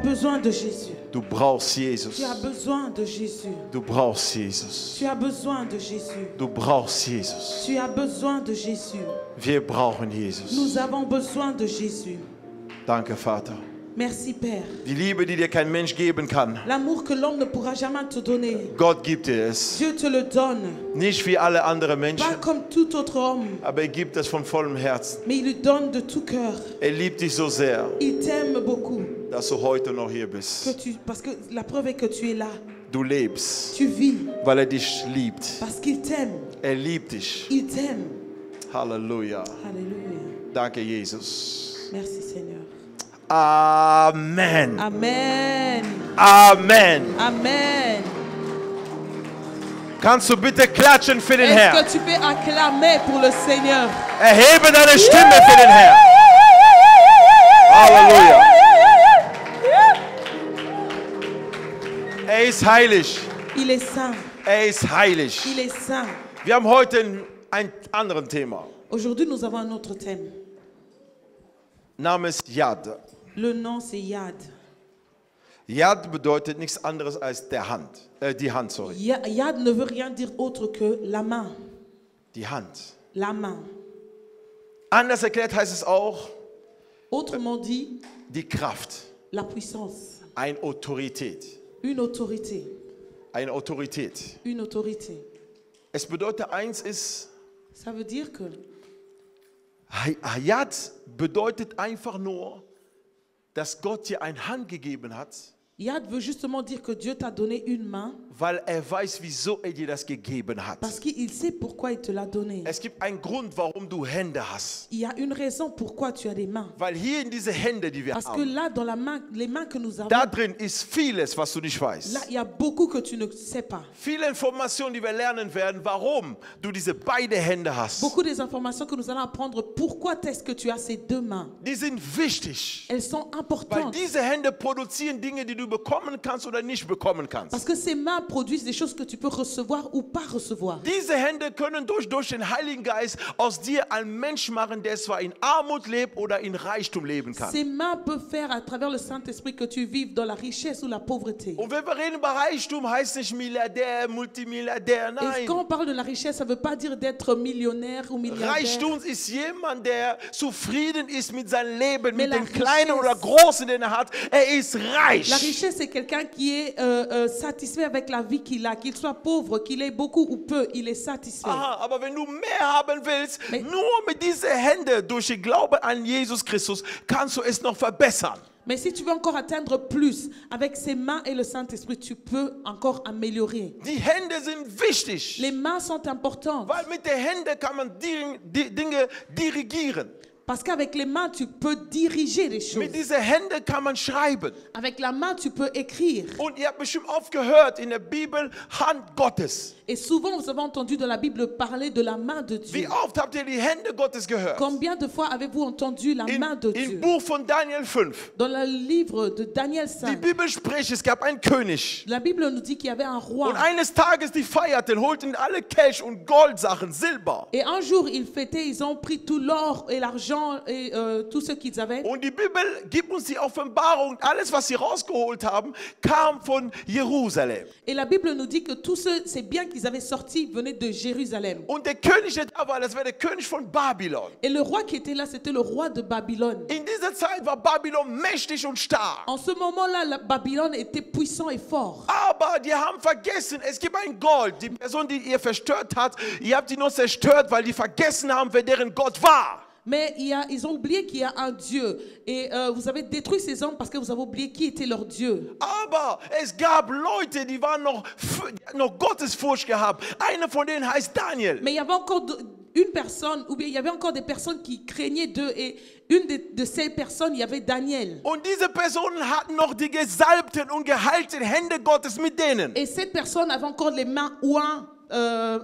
besoin de Jésus. Du brauchst Jesus. Tu as besoin de Jésus. Du brauchst Jesus. Tu as besoin de Jésus. Du brauchst Jesus. Tu as besoin de Jésus. Wir brauchen Jesus. Nous avons besoin de Jésus. Danke, Vater. Merci, Père. Die Liebe, die dir kein Mensch geben kann, L'amour que l'homme ne pourra jamais te donner, Gott gibt dir es. Dieu te le donne. Nicht wie alle anderen Pas Menschen, comme tout autre homme, aber er gibt es von vollem Herzen. mais il lui donne de tout cœur. Er liebt dich so sehr, Il t'aime beaucoup. dass du heute noch hier bist. Parce que la preuve est que tu es là. Du lebst, Tu vis weil er dich liebt. parce qu'il t'aime. Er liebt dich. Il t'aime. Halleluja. Alléluia. Danke, Jesus. Merci, Seigneur. Amen. Amen. Amen. Amen. Kannst du bitte klatschen für den Est-ce Herrn? que tu peux acclamer pour le Seigneur? Erhebe deine Stimme für den Herrn. Halleluja. Er ist heilig. Il est saint. Er ist heilig. Il est saint. Wir haben heute ein anderes Thema. Aujourd'hui, nous avons un autre thème. Name ist Yad. Le nom, c'est Yad. Yad bedeutet nichts anderes als die Hand, sorry. Yad ne veut rien dire autre que la main. Die Hand. La main. Anders erklärt heißt es auch Autrement dit, die Kraft. la puissance. Eine Autorität. Une autorité. Eine Autorität. Une autorité. Es bedeutet eins ist, Ça veut dire que Yad bedeutet einfach nur, dass Gott dir eine Hand gegeben hat, Yad veut justement dire que Dieu t'a donné une main weil er weiß, wieso er dir das gegeben hat. parce qu'il sait pourquoi il te l'a donné. Es gibt einen Grund, warum du Hände hast. Il y a une raison pourquoi tu as des mains. Weil hier in diese Hände, die wir Parce que haben, là, dans la main, les mains que nous avons, da drin ist vieles, was du nicht weißt. là, il y a beaucoup que tu ne sais pas. Viele Informationen, die wir lernen werden, warum du diese beiden Hände hast. Beaucoup des informations que nous allons apprendre, pourquoi est-ce que tu as ces deux mains? Die sind wichtig. Elles sont Weil importantes. diese Hände produzieren Dinge, die du bekommen kannst oder nicht bekommen kannst. Parce que ces mains produisent des choses que tu peux recevoir ou pas recevoir. Diese Hände können durch den Heiligen Geist aus dir einen Mensch machen, der zwar in Armut lebt oder in Reichtum leben kann. Ces mains peuvent faire à travers le Saint-Esprit que tu vives dans la richesse ou la pauvreté. Und wenn wir reden über Reichtum, heißt nicht Milliardär, Multimilliardär, Et nein. quand on parle de la richesse, ça ne veut pas dire d'être millionnaire ou milliardaire. Reichtum ist jemand, der zufrieden ist mit seinem Leben, Mais mit la den kleinen Richesse- oder großen, den er hat. Er ist reich. La richesse, c'est quelqu'un qui est satisfait avec la vie qu'il a, qu'il soit pauvre, qu'il ait beaucoup ou peu, il est satisfait. Aha, aber wenn du mehr haben willst, Mais- nur mit diesen Händen, durch den Glauben an Jesus Christus, kannst du es noch verbessern. Mais si tu veux encore atteindre plus, avec ses mains et le Saint-Esprit, tu peux encore améliorer. Die Hände sind wichtig, Les mains sont importantes weil mit den Händen kann man Dinge dirigieren. parce qu'avec les mains, tu peux diriger les choses. Mit diesen Händen kann man schreiben. Avec la main, tu peux écrire. Und ihr habt bestimmt oft gehört in der Bibel, Hand Gottes. Et souvent, vous avez entendu dans la Bible parler de la main de Wie Dieu. oft habt ihr die Hände Gottes gehört? Combien de fois avez-vous entendu la main de Im Dieu? Buch von Daniel 5. Dans le livre de Daniel Die 5, Bibel spricht, es gab einen König. la Bible nous dit qu'il y avait un roi. Und eines Tages, die feierten, holten alle Cash und Goldsachen, Silber. Et un jour, ils fêtaient, ils ont pris tout l'or et l'argent et tout ce qu'ils avaient. Und die Bibel gibt uns die Offenbarung, alles, was sie rausgeholt haben, kam von Jerusalem. Et la Bible nous dit que tous ces biens qu'ils avaient sortis venaient de Jérusalem. Und der König, der da war, das war der König von Babylon. Et le roi qui était là, c'était le roi de Babylone. In dieser Zeit war Babylon mächtig und stark. En ce moment-là, la Babylone était puissant et fort. Aber die haben vergessen, es gibt ein Gold. Die Person, die ihr verstört hat, ihr habt die nur zerstört, weil die vergessen haben, wer deren Gott war. Mais ils ont oublié qu'il y a un Dieu. Et vous avez détruit ces hommes parce que vous avez oublié qui était leur Dieu. Aber es gab Leute, die waren noch Gottesfurcht gehabt. Einer von denen heißt Daniel. Mais il y avait encore une personne, ou bien il y avait encore des personnes qui craignaient d'eux. Et une de ces personnes, il y avait Daniel. Und diese Personen hatten noch die gesalbten und geheilten Hände Gottes mit denen. Et cette personne avait encore les mains ouin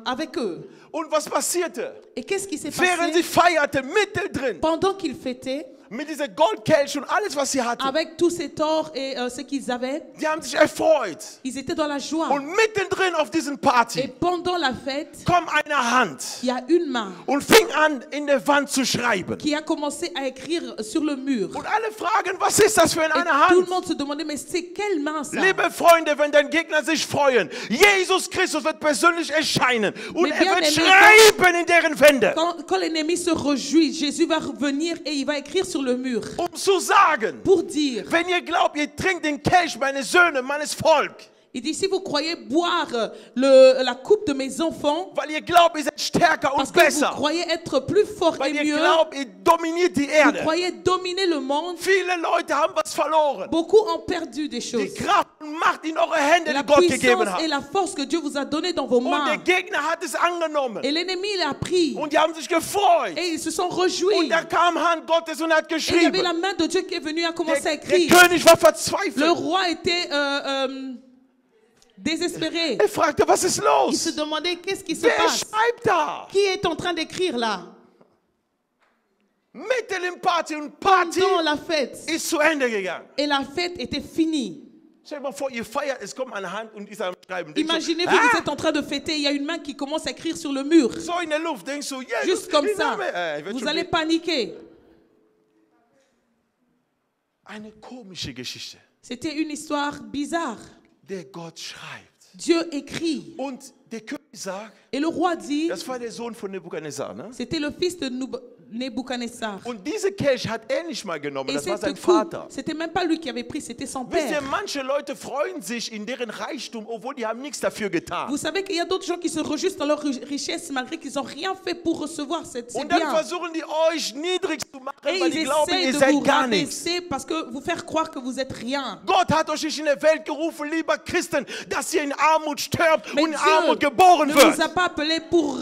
avec eux. Und was passierte? Et qu'est-ce qui s'est Während sie passé? feierten, mittendrin, Pendant qu'ils fêtaient, mit dieser Goldkelch und alles, was sie hatten. avec tous ces torts et ce qu'ils avaient. Die haben sich erfreut. Ils étaient dans la joie. Und mittendrin auf diesen Et Party pendant la fête, kommt eine Hand il y a une main und fing an, in der Wand zu schreiben. qui a commencé à écrire sur le mur. Und alle fragen, was ist das für Et eine tout le Hand? monde se demandait, mais c'est quelle main ça? Liebe Freunde, wenn dein Gegner sich freuen, Jesus Christus wird persönlich erscheinen und Mais er wird bien-aimé, schreiben in deren Wände, Quand l'ennemi se réjouit, Jésus va revenir et il va écrire sur le mur zu sagen, pour dire, wenn ihr glaubt, ihr trinkt den Kelch meiner Söhne, meines Volk, il dit, si vous croyez boire la coupe de mes enfants, weil ihr glaubt, ihr seid stärker parce und que vous besser, croyez être plus fort weil et ihr mieux, glaubt, ihr dominiert die vous Erde. croyez dominer le monde, Viele Leute haben was verloren. beaucoup ont perdu des Die choses. Kraft und Macht in eure Hände, La die Gott gegeben puissance hat. et la force que Dieu vous a donnée dans vos Und der mains. Gegner hat es angenommen. Et l'ennemi l'a pris. Und die haben sich gefreut. Et ils se sont Und réjouis. da kam Hand Gottes und hat Et il y avait la geschrieben. main de Dieu qui est venue à commencer à Der écrire. König war Le verzweifelt. roi était désespéré. Er fragte, was ist Il se los? demandait qu'est-ce qui se Wer passe. schreibt da? Qui est en train d'écrire là? Mitten im Party und Party Dans la fête. ist zu Ende gegangen. Et la fête était finie. Stell dir mal vor, ihr feiert, es kommt eine Hand und ist am Schreiben. Denkst Imaginez, du, vous êtes en train de fêter, il y a une main qui commence à écrire sur le mur. so in der Luft, denkst du, Jesus, Juste comme ich ça. werd Vous schon allez paniquer. eine komische Geschichte, C'était une histoire bizarre. der Gott schreibt. Dieu écrit. Und der König sagt, Et le roi dit, das war der Sohn von Nebukadnezar, ne? c'était le fils de Nebuchadnezzar. Und diese Kelch hat er nicht mal genommen, Et das war sein cette coupe, Vater. c'était même pas lui qui avait pris, c'était son Wisst ihr, père. manche Leute freuen sich in deren Reichtum, obwohl die haben nichts dafür getan. Vous savez qu'il y a d'autres gens qui se réjouissent dans leur richesse malgré qu'ils n'ont rien fait pour recevoir ces Und dann biens. versuchen die euch niedrig zu machen, Et weil ils die glauben, essaient ihr de seid vous gar nichts. rabaisser parce que vous faire croire que vous êtes rien. Gott hat euch nicht in der Welt gerufen, lieber Christen, dass ihr in Armut stirbt Mais und in Armut Dieu geboren ne vous a wird. pas appelé pour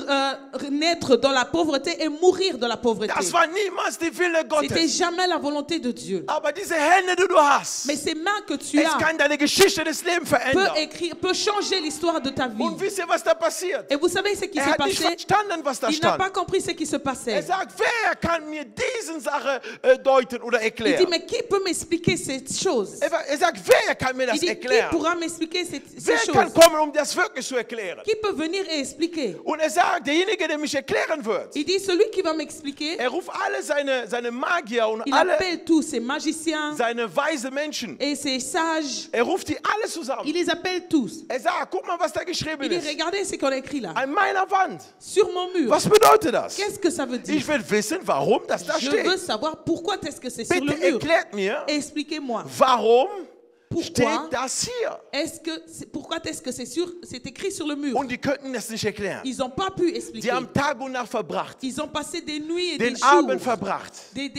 naître dans la pauvreté et mourir dans la pauvreté. Das war niemals die Wille C'était Gottes. jamais la volonté de Dieu. Aber diese Hände, die du hast, Mais ces mains que tu es as kann deine Geschichte des Lebens verändern. peut changer l'histoire de ta vie. Und wisst ihr, was da passiert? Et vous savez ce qui Er s'est hat nicht passé? verstanden, was da Il n'a stand. pas compris ce qui se Er passait. sagt, wer kann mir diesen Sache deuten oder Il dit, erklären? mais qui peut m'expliquer cette chose? Er sagt, wer kann mir Il das dit, qui erklären? pourra m'expliquer ces Wer kann choses? kommen, das wirklich zu erklären? Qui peut venir et expliquer? Und er sagt, derjenige, der mich erklären wird, Il dit, celui qui va m'expliquer, er ruft alle seine Magier und il alle appelle tous ces magiciens seine weise Menschen. et ces sages. Er ruft die alle zusammen. Il les appelle tous. Er sagt, guck mal, was da geschrieben Il dit, ist. regardez ce qu'on a écrit là, An meiner Wand. sur mon mur. Was bedeutet das? Qu'est-ce que ça veut dire? Ich will wissen, warum das da Je veux steht. savoir pourquoi est-ce que c'est sur le Bitte mur. erklärt mir, Expliquez-moi. warum Pourquoi steht das hier? pourquoi est-ce que c'est écrit sur le mur? Und die könnten das nicht erklären. Ils n'ont pas pu Die expliquer. haben Tag und Nacht verbracht, Ils ont passé des nuits et des den jours, Abend verbracht. des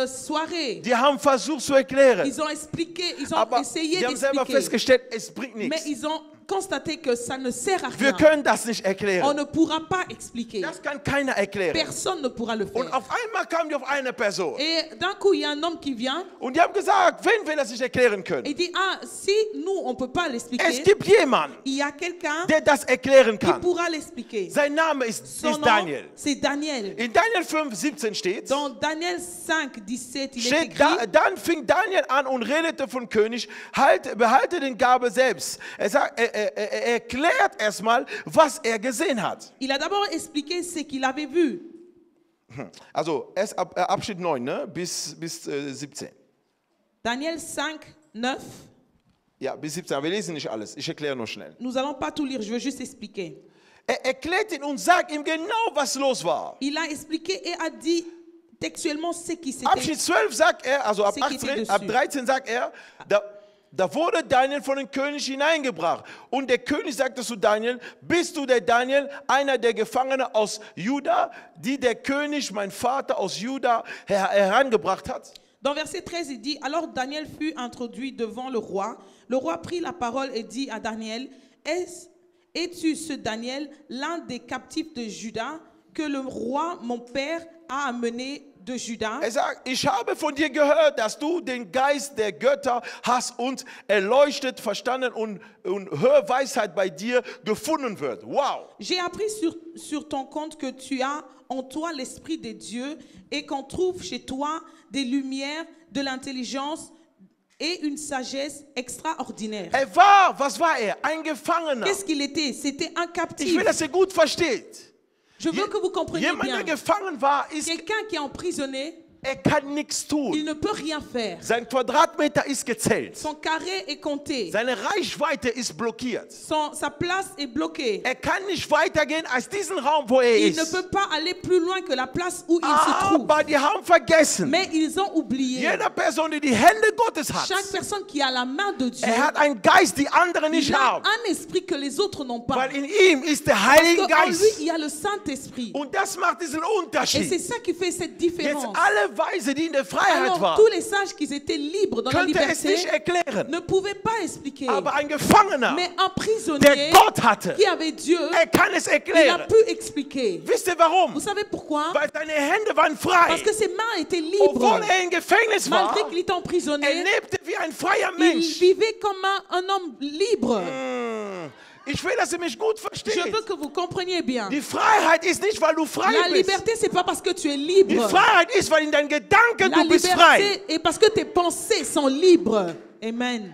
soirées. Die haben versucht zu erklären, Ils ont expliqué, ils ont aber essayé die haben selber d'expliquer. festgestellt, es bringt Mais nichts. ils ont constaté que ça ne sert à Wir rien. können das nicht On erklären. ne pourra pas expliquer. Das kann keiner erklären. Personne ne pourra le Und faire. auf einmal kamen die auf eine Person. Et d'un coup, il y a un homme qui vient Und die haben gesagt, wenn wir das nicht erklären können, et dit, ah, si nous, on ne peut pas es l'expliquer, gibt jemanden, il y a quelqu'un der das erklären qui kann. pourra l'expliquer. Sein Name ist Son nom, Daniel. c'est Daniel. In Daniel 5,17 steht, Dans Daniel 5, 17, il est steht écrit, dann fing Daniel an und redete von König, behalte den Gabe selbst. Er sagt, er erklärt erstmal, was er gesehen hat. il a d'abord expliqué ce qu'il avait vu. Also erst Abschnitt 9, ne? bis 17. Daniel 5, 9. Ja, bis 17. Aber wir lesen nicht alles. Ich erkläre nur schnell. Nous allons pas tout lire, je veux juste expliquer. Er erklärt ihn und sagt ihm genau, was los war. Il a expliqué et a dit textuellement ce qui s'était Abschnitt 12 sagt er, also ab, C'est qui était 18, dessus. ab 13 sagt er, da wurde Daniel von dem König hineingebracht. Und der König sagte zu Daniel, bist du der Daniel, einer der Gefangenen aus Juda, die der König, mein Vater aus Juda, herangebracht hat? Dans verset 13, il dit, alors Daniel fut introduit devant le roi. Le roi prit la parole et dit à Daniel, es-tu ce Daniel, l'un des captifs de Juda, que le roi, mon père, a amené de Juda. Er sagt, ich habe von dir gehört, dass du den Geist der Götter hast und erleuchtet, verstanden und Hörweisheit bei dir gefunden wird. Wow. J'ai appris sur ton compte que tu as en toi l'esprit des dieux et qu'on trouve chez toi des lumières, de l'intelligence et une sagesse extraordinaire. Was war er? Ein Gefangener. Qu'est-ce qu'il était? C'était un Ich captif. will, dass ihr gut versteht. Je veux que vous compreniez Jemand, bien. der gefangen war, Quelqu'un qui est emprisonné, er kann nichts tun. il ne peut rien faire. Sein Quadratmeter ist gezählt. Son carré est compté. Seine Reichweite ist blockiert. Sa place est bloquée. Er kann nicht weitergehen als diesen Raum, wo er Il ne ist. peut pas aller plus loin que la place où il se trouve. Aber die haben vergessen, Mais ils ont oublié. jede Person, die die Hände Gottes hat, Chaque personne qui a la main de Dieu, er hat einen Geist, die andere nicht il a haben. un esprit que les autres n'ont pas. Weil in ihm ist der Parce Heilige qu'en lui, Geist. il y a le Saint-Esprit. Und das macht diesen Et c'est Unterschied. ça qui fait cette Jetzt différence. alle Weise, die in der Freiheit Alors, waren, tous les sages qui étaient libres dans la könnte es nicht liberté erklären. ne pouvaient pas expliquer. Aber ein Gefangener, Mais un der prisonnier Gott hatte, qui avait Dieu, er kann es il a erklären. pu expliquer. Wisst ihr warum? Vous savez pourquoi? Weil seine Hände waren frei. Parce que ses mains étaient libres. Obwohl er im Gefängnis war, Malgré qu'il était emprisonné, er lebte wie ein freier il Mensch. vivait comme un homme libre. Ich will, dass ihr mich gut Je versteht. veux que vous compreniez bien. Die Freiheit ist nicht, weil du frei La bist. liberté, c'est pas parce que tu es Die libre. Freiheit ist, weil in deinen Gedanken La du bist frei. liberté est parce que tes pensées sont libres. Amen.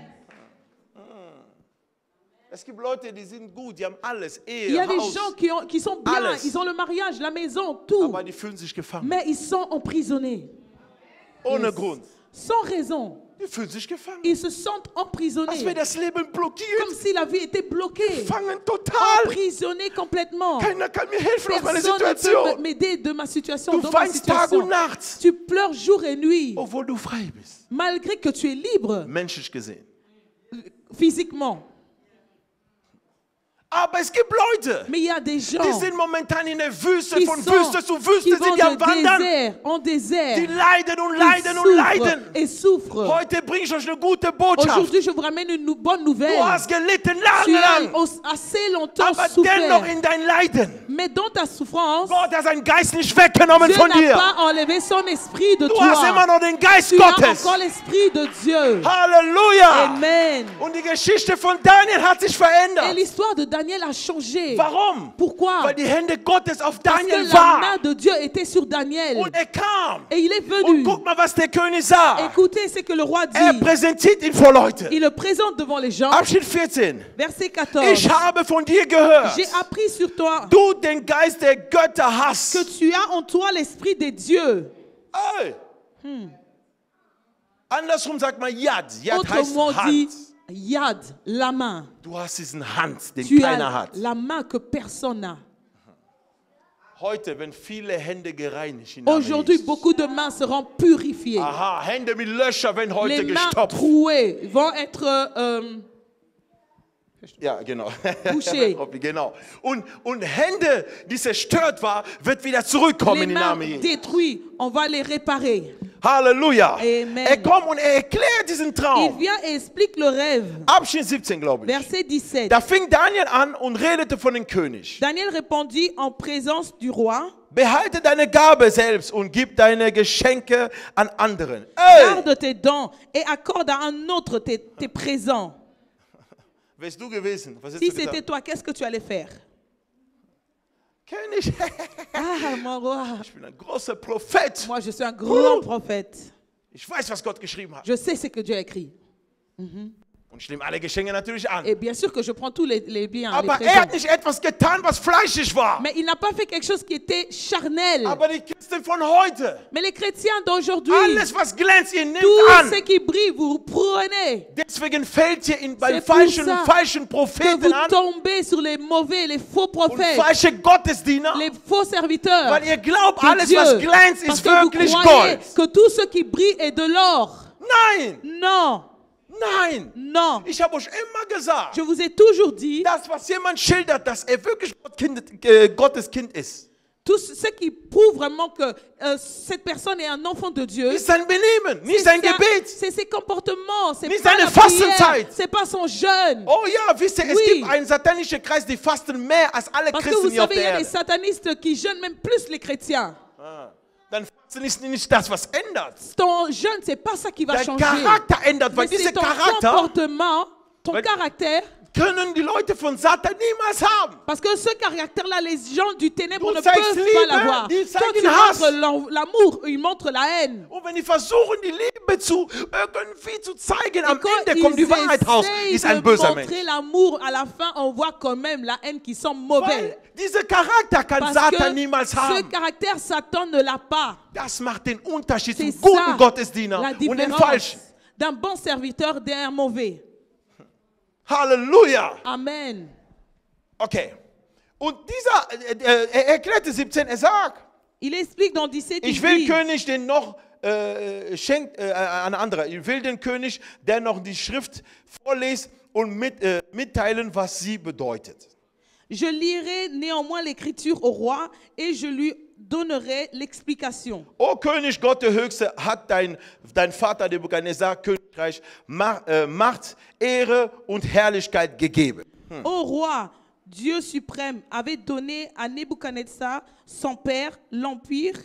Es gibt Leute, die sind gut, die haben alles, Il y a Ehe, des Haus, gens qui sont bien, Alles. ils ont le mariage, la maison, tout. aber die fühlen sich gefangen. Mais ils sont emprisonnés. Ohne Yes. Grund. Sans raison. Die fühlen sich gefangen. Ils se sentent Als emprisonnés. wäre das Leben blockiert. Comme si la vie était bloquée. Gefangen total. Emprisonnés complètement. Keiner kann mir helfen aus meiner Personne ne peut Situation. m'aider de ma situation, Du dans ma weinst Tag und situation. Nacht, Tu pleures jour et nuit, obwohl du frei bist. malgré que tu es libre Menschlich gesehen. physiquement. Aber es gibt Leute, Mais il y a des gens die sind momentan in der Wüste, qui, von Wüste zu qui Wüste vont sind die am de Wandern. désert en désert. Die leiden und Ils leiden und souffrent leiden. et souffrent. Heute bringe ich euch eine gute Botschaft. Aujourd'hui, je vous ramène une bonne nouvelle. Du hast gelitten Tu as lange, assez longtemps aber dennoch souffert. in dein Leiden. Mais dans ta souffrance, Gott hat seinen Geist nicht weggenommen Dieu von n'a dir. pas enlevé son esprit de Du hast immer toi. noch den Geist Tu as Gottes. encore l'esprit de Dieu. Halleluja. Amen. Und die Geschichte von Daniel hat sich Et verändert. l'histoire de Daniel a changé. Warum? Pourquoi? Weil die Hände Gottes auf Parce que Daniel la waren. main de Dieu était sur Daniel. Und er kam. Et il est Und venu. guck mal, was der König sah. Écoutez ce que le roi Er dit. präsentiert ihn vor Leute. Il le présente devant les gens. Abschnitt 14. Verset 14. Ich habe von dir gehört, J'ai appris sur toi du den Geist der Götter hast. que tu as en toi l'esprit des dieux. Hey. Andersrum sagt man Yad. Yad heißt Autrement dit, Hand. Yad, la main. Du hast diesen Hand, den Tu keiner as hat. la main que personne n'a. Heute, wenn viele Hände gereinigt in Namen Aujourd'hui, Jesu. beaucoup de mains seront purifiées. Aha, Hände mit Löcher werden heute Les mains gestopft. trouées vont être Ja, genau. Touché. Genau. Und Hände, die zerstört war, wird wieder zurückkommen les in den mains Namen Jesu. détruites. On va les réparer. Halleluja. Amen. Er kommt und er erklärt diesen Il Traum. vient et explique le rêve. Abschnitt 17, glaube ich. Verset 17. Da fing Daniel an und redete von dem König. Daniel répondit en présence du roi. Behalte deine Gabe selbst und gib deine Geschenke an anderen. Ey, Garde tes dons et accorde à un autre tes présents. wärst du gewesen? Was hättest Si du c'était getan? toi, qu'est-ce que tu allais faire? König, Ah, mon roi. ich bin ein großer Prophet. Moi, je suis un grand prophète. Ich weiß, was Gott geschrieben hat. Je sais ce que Dieu a écrit. Und ich nehme alle Geschenke natürlich an. Et bien sûr que je prends tous les biens, les Aber er présents. hat nicht etwas getan, was fleischig war. Mais il n'a pas fait quelque chose qui était charnel. Aber die Christen von heute, Mais les chrétiens d'aujourd'hui, alles was glänzt, ihr nehmt tout an. ce qui brille, vous prenez. Deswegen fällt ihr bei C'est pour falschen ça und falschen Que Propheten vous an tombez sur les mauvais, les faux und prophètes, falsche Gottesdiener, les faux serviteurs. weil ihr glaubt, Que alles Dieu, was glänzt, parce ist que vous wirklich croyez Gold. que tout ce qui brille est de l'or. Nein, Non, nein. non. Ich habe euch immer gesagt, Je vous ai toujours dit, das, was jemand schildert, dass er wirklich Gottes Kind ist, tout ce qui prouve vraiment que cette personne est un enfant de Dieu, ist sein Benehmen, nicht sein Gebet. c'est ses comportements, c'est Nicht pas seine la prière, Fastenzeit. c'est pas son jeûne. Oh ja, wisst ihr, es Oui. gibt einen satanischen Kreis, die fasten mehr als alle Parce que Christen vous hier auf savez, il y der a des Erde. satanistes qui jeûnent même plus les chrétiens. Dann Fasten ist nicht das, was ändert. Ton jeûne, c'est pas ça qui va Dein changer. Charakter ändert, weil Mais dieser c'est ton Charakter comportement, ton Weil- caractère. können die Leute von Satan niemals haben. Parce que ce caractère-là, les gens du ténèbre Du ne zeigst peuvent Liebe, pas l'avoir. die Toi, zeigen tu Hass. montres l'amour, ils montrent la haine. Und wenn die versuchen, die Liebe zu irgendwie zu zeigen, Et am quand Ende kommt die Wahrheit raus, ils ist ein essayent de böser Mensch. montrer l'amour, à la fin, on voit quand même la haine qui sont mauvais. Weil dieser Charakter kann Parce Satan que niemals ce haben. caractère, Satan ne l'a pas. Das macht den Unterschied C'est zum guten ça Gottesdiener la und dem différence falschen. d'un bon serviteur d'un mauvais. Halleluja. Amen. Okay. Und er erklärte 17, er sagt, Il explique dans 17, ich il will dit, König, den noch schenkt ein anderer. Ich will den König, der noch die Schrift vorliest und mitteilen, was sie bedeutet. je lirai néanmoins l'écriture au roi et je lui donnerai l'explication. O König, Gott der Höchste, hat dein Vater Nebukadnezar Königreich Macht, Ehre und Herrlichkeit gegeben. Au roi, Dieu suprême avait donné à Nebuchadnezzar, son père, l'empire,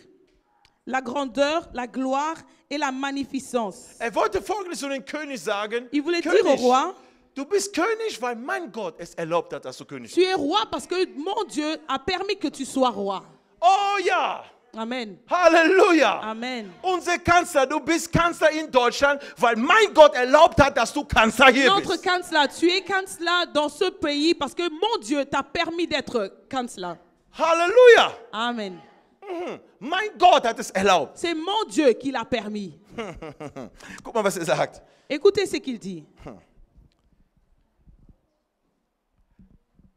la grandeur, la gloire et la magnificence. Er wollte Folgendes zu den König sagen: Il voulait dire au König, roi, du bist König, weil mein Gott es erlaubt hat, dass du König tu bist. es roi parce que mon Dieu a permis que tu sois roi. Oh ja! Amen. Halleluja! Amen. Unser Kanzler, du bist Kanzler in Deutschland, weil mein Gott erlaubt hat, dass du Kanzler hier Notre bist. Kanzler, tu es Kanzler dans ce pays parce que mon Dieu t'a permis d'être Kanzler. Halleluja! Amen. Mein Gott hat es erlaubt. C'est mon Dieu qui l'a permis. Guck mal, was er sagt. Écoutez ce qu'il dit.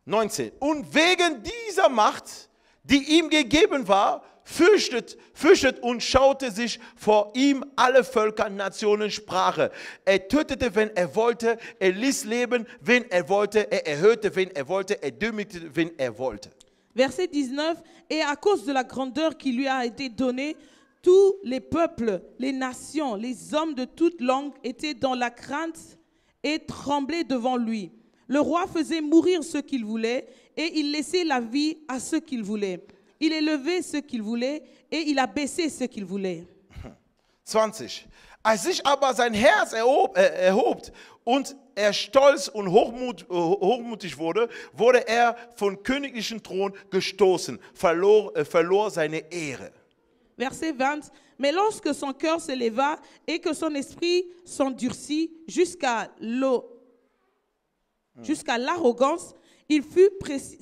19. Und wegen dieser Macht, die ihm gegeben war, fürchtet und schaute sich vor ihm alle Völker, Nationen, Sprache. Er tötete, wenn er wollte, er ließ leben, wen er wollte, er erhöhte, wen er wollte, er demütigte, wen er wollte. Verset 19. Et à cause de la grandeur qui lui a été donnée, tous les peuples, les nations, les hommes de toute langue étaient dans la crainte et tremblaient devant lui. Le roi faisait mourir ceux qu'il voulait et il laissait la vie à ceux qu'il voulait. Il élevait ceux qu'il voulait et il abaissait ceux qu'il voulait. 20. Als sich aber sein Herz erhob und er stolz und hochmutig wurde, wurde er vom königlichen Thron gestoßen, verlor seine Ehre. Verset 20. Mais lorsque son cœur s'éleva et que son esprit s'endurcit jusqu'à l'arrogance, il fut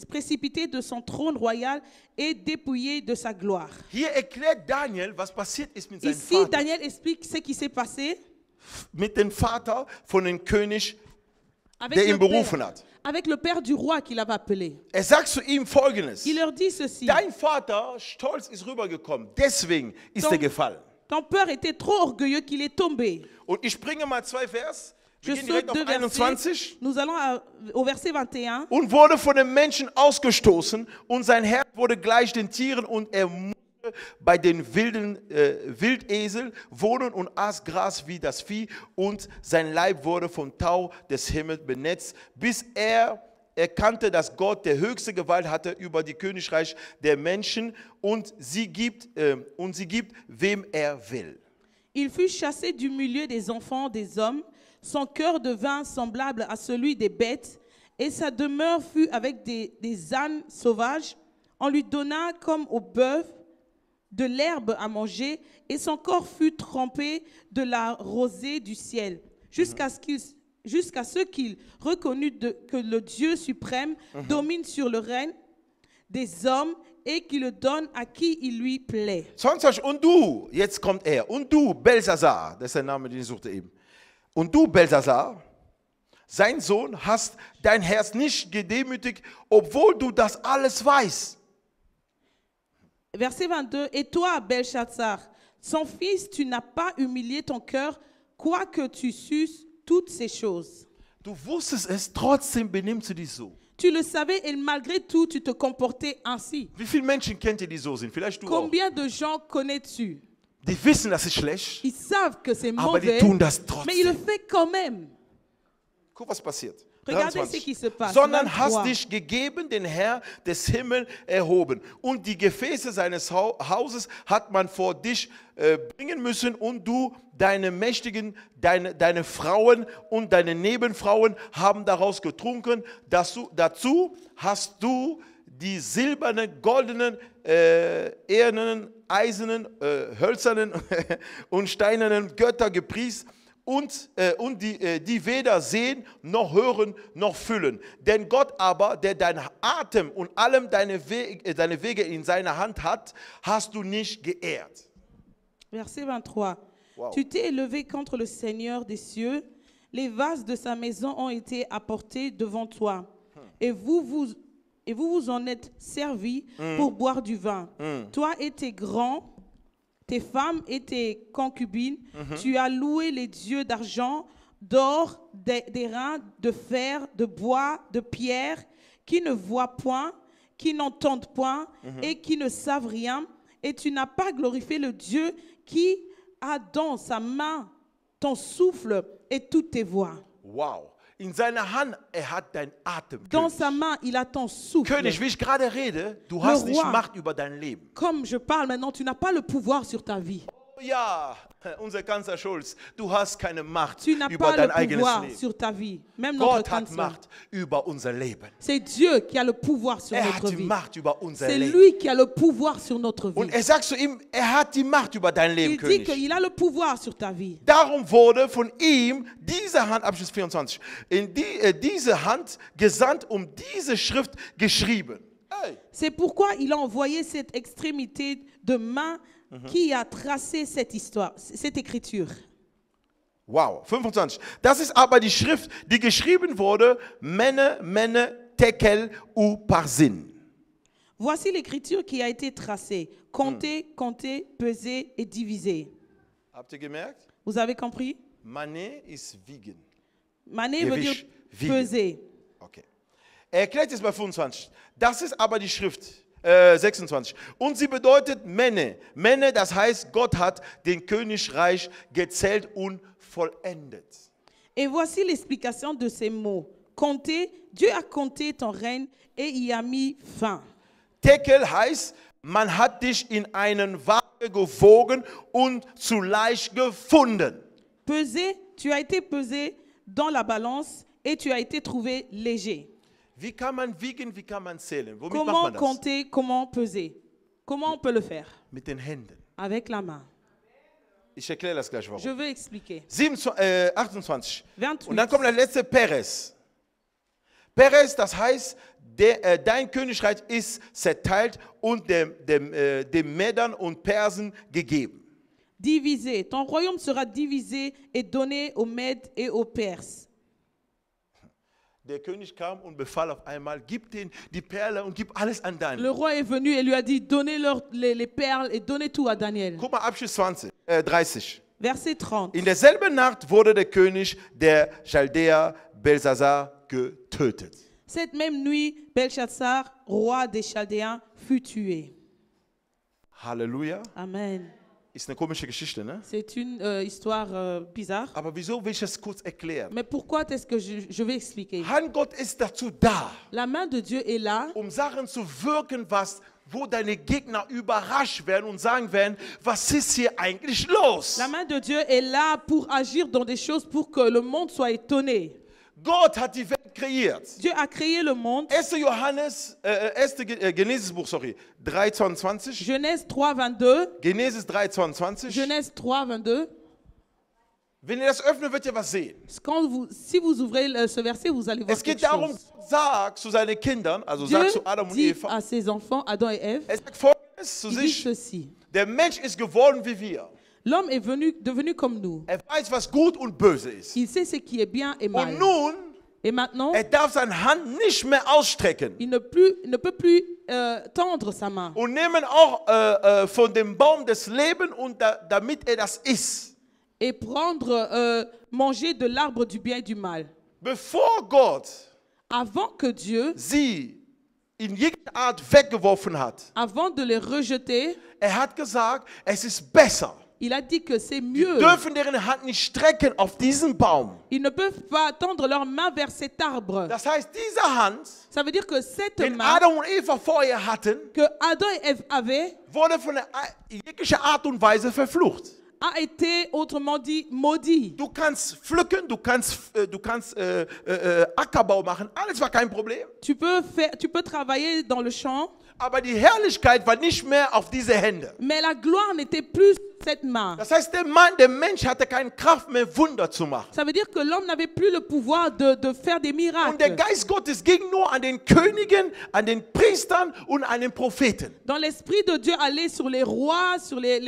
précipité de son trône royal et dépouillé de sa gloire. Hier erklärt Daniel, was passiert ist mit seinem Ici, Vater. Daniel explique ce qui s'est passé Mit dem Vater von dem König, avec der ihn le, berufen père, hat. avec le père du roi qu'il avait appelé. Er sagt zu ihm Folgendes. Il leur dit ceci. Dein Vater, stolz, ist rübergekommen. Deswegen ist Ton- er gefallen. Ton père était trop orgueilleux qu'il est tombé. Und ich bringe mal 2 Vers. Je Wir gehen direkt saute auf 2 versets. 21. Nous allons au verset 21. Und wurde von den Menschen ausgestoßen und sein Herz wurde gleich den Tieren und er musste bei den Wildeseln wohnen und aß Gras wie das Vieh und sein Leib wurde vom Tau des Himmels benetzt, bis er erkannte, dass Gott der höchste Gewalt hatte über die Königreich der Menschen und sie gibt, wem er will. Il fut chassé du milieu des enfants des hommes. Son cœur devint semblable à celui des bêtes, et sa demeure fut avec des ânes sauvages. On lui donna comme au bœuf de l'herbe à manger, et son corps fut trempé de la rosée du ciel, jusqu'à ce qu'il reconnut que le Dieu suprême domine sur le règne des hommes et qu'il le donne à qui il lui plaît. 20, und du, jetzt kommt er, und du, Belshazzar, das ist der Name, den ich suchte eben. Und du, Belshazzar, sein Sohn, hast dein Herz nicht gedemütigt, obwohl du das alles weißt. Verset 22. Et toi, Belshazzar, son fils, tu n'as pas humilié ton cœur, quoique tu susses toutes ces choses. Du wusstest es, trotzdem benimmst du dich so. Tu le savais et malgré tout, tu te comportais ainsi. Wie viele Menschen kennt ihr, die so sind? Vielleicht du auch. Combien de gens connais-tu? Die wissen, das ist schlecht, Ils savent que c'est aber die mauvais, tun das mais ils le trotzdem. font quand même. Guck, was passiert. Regardez ce qui se passe. Sondern 23. hast dich gegeben, den Herr des Himmels erhoben. Und die Gefäße seines Hauses hat man vor dich bringen müssen und du, deine Mächtigen, deine Frauen und deine Nebenfrauen haben daraus getrunken. Dazu hast du die silbernen, goldenen, ehernen, eisernen, hölzernen und steinernen Götter gepriesen. Und die weder sehen, noch hören, noch fühlen. Denn Gott aber, der deinen Atem und allem deine Wege in seiner Hand hat, hast du nicht geehrt. Verset 23. Wow. Tu t'es élevé contre le Seigneur des cieux. Les vases de sa maison ont été apportés devant toi. Et vous vous en êtes servis pour boire du vin. Toi et tes grands, tes femmes et tes concubines, tu as loué les dieux d'argent, d'or, d'airain, de fer, de bois, de pierre, qui ne voient point, qui n'entendent point et qui ne savent rien. Et tu n'as pas glorifié le Dieu qui a dans sa main ton souffle et toutes tes voix. Wow. In seiner Hand, hat dein Atem. Dans König. sa main, il a ton souffle. König, wie ich gerade rede, du hast nicht roi. Macht über dein Leben. Comme je parle maintenant, tu n'as pas le pouvoir sur ta vie. Oh ja, unser Kanzler Schulz, du hast keine Macht Tu n'as über pas dein le eigenes pouvoir Leben. sur ta vie. Même notre Gott hat cancer. Macht über unser Leben. C'est Dieu qui a le pouvoir sur Hat notre die vie. Macht über unser C'est Leben. lui qui a le pouvoir sur notre vie. Und sagt zu ihm, hat die Macht über dein Leben, Il dit König. qu'il a le pouvoir sur ta vie. Darum wurde von ihm diese Hand, Abschnitt 24, diese Hand gesandt, diese Schrift geschrieben. Hey. C'est pourquoi il a envoyé cette extrémité de main qui a tracé cette histoire, cette écriture. Wow, 25. Das ist aber die Schrift, die geschrieben wurde, Mene, Tekel u Parsin. Voici l'écriture qui a été tracée. Compter, peser et diviser. Habt ihr gemerkt? Vous avez compris? Mane ist wiegen. Mané veut dire wiegen. peser. Okay. Er erklärt es bei 25. Das ist aber die Schrift. 26. Und sie bedeutet Mene. Mene, das heißt, Gott hat den Königreich gezählt und vollendet. Et voici l'explication de ces mots. Compter, Dieu a compté ton règne et y a mis fin. Tekel heißt, man hat dich in einen Waage gewogen und zu leicht gefunden. Peser, tu as été pesé dans la balance et tu as été trouvé léger. Wie kann man wiegen, wie kann man zählen? Womit macht Comment man das? compter, comment peser? Comment on peut le faire? Mit den Händen. Avec la main. Ich erkläre das gleich Je warum. veux expliquer. 28. 28. Und dann kommt der letzte Perez. Perez, das heißt, dein Königreich ist zerteilt und den Medern und Persen gegeben. Divisé. Ton royaume sera divisé et donné aux Mèdes et aux Perses. Der König kam und befahl auf einmal, gib denen die Perle und gib alles an Daniel. Le roi est venu et lui a dit, donnez-leur les perles et donnez tout à Daniel. Guck mal, Abschnitt 30. Verset 30. In derselben Nacht wurde der König der Chaldäer Belshazzar getötet. Cette même nuit, Belshazzar, roi des Chaldéens, fut tué. Halleluja. Amen. Ist eine komische Geschichte, ne? C'est une histoire bizarre. Aber wieso will ich das kurz erklären? Mais pourquoi est-ce que je vais expliquer? Hand Gott ist dazu da, La main de Dieu est là Sachen zu wirken, wo deine Gegner überrascht werden und sagen werden, was ist hier eigentlich los? La main de Dieu est là pour agir dans des choses pour que le monde soit étonné. Gott hat die Welt kreiert. Dieu a créé le monde. 1. Genesis-Buch, 3,22. Genèse 3, 22. Genesis 3,22. Genèse 3, 22. Wenn ihr das öffnet, wird ihr was sehen. Si vous ouvrez ce verset, vous allez voir Es geht quelque darum, chose. sagt zu seinen Kindern, also Dieu sagt zu Adam und dit Eva, à ses enfants, Adam et Ève, er sagt Folgendes zu il dit sich, ceci. der Mensch ist geworden wie wir. L'homme est devenu comme nous. Er weiß, was gut und böse ist. Il sait ce qui est bien et mal. Und nun, Et maintenant, er darf seine Hand nicht mehr ausstrecken. il ne peut plus tendre sa main. Und nehmen auch von dem Baum des Lebens, und damit er das isst. Et prendre, manger de l'arbre du bien et du mal. Bevor Gott Avant que Dieu, sie in jeder Art weggeworfen hat, avant de les rejeter, er hat gesagt, es ist besser. Il a dit que c'est Die mieux. dürfen deren Hand nicht strecken auf diesen Baum. Ils ne peuvent pas tendre leurs mains vers cet arbre. Das heißt, diese Hand, Ça veut dire que cette den main Adam und Eva vorher hatten, que Adam et Ève avaient wurde von jeglicher Art und Weise verflucht. a été, autrement dit, maudit. Du kannst pflücken, du kannst Ackerbau machen, alles war kein Problem. Tu peux travailler dans le champ, Aber die Herrlichkeit war nicht mehr auf diese Hände. mais la gloire n'était plus sur cette main. Das heißt, der Mensch hatte keine Kraft mehr, Wunder zu machen. Ça veut dire que l'homme n'avait plus le pouvoir de faire des Und der miracles. Geist Gottes ging nur an den Königen, an den Priestern und an den Propheten. Dans l'esprit de Dieu allait sur les rois, sur les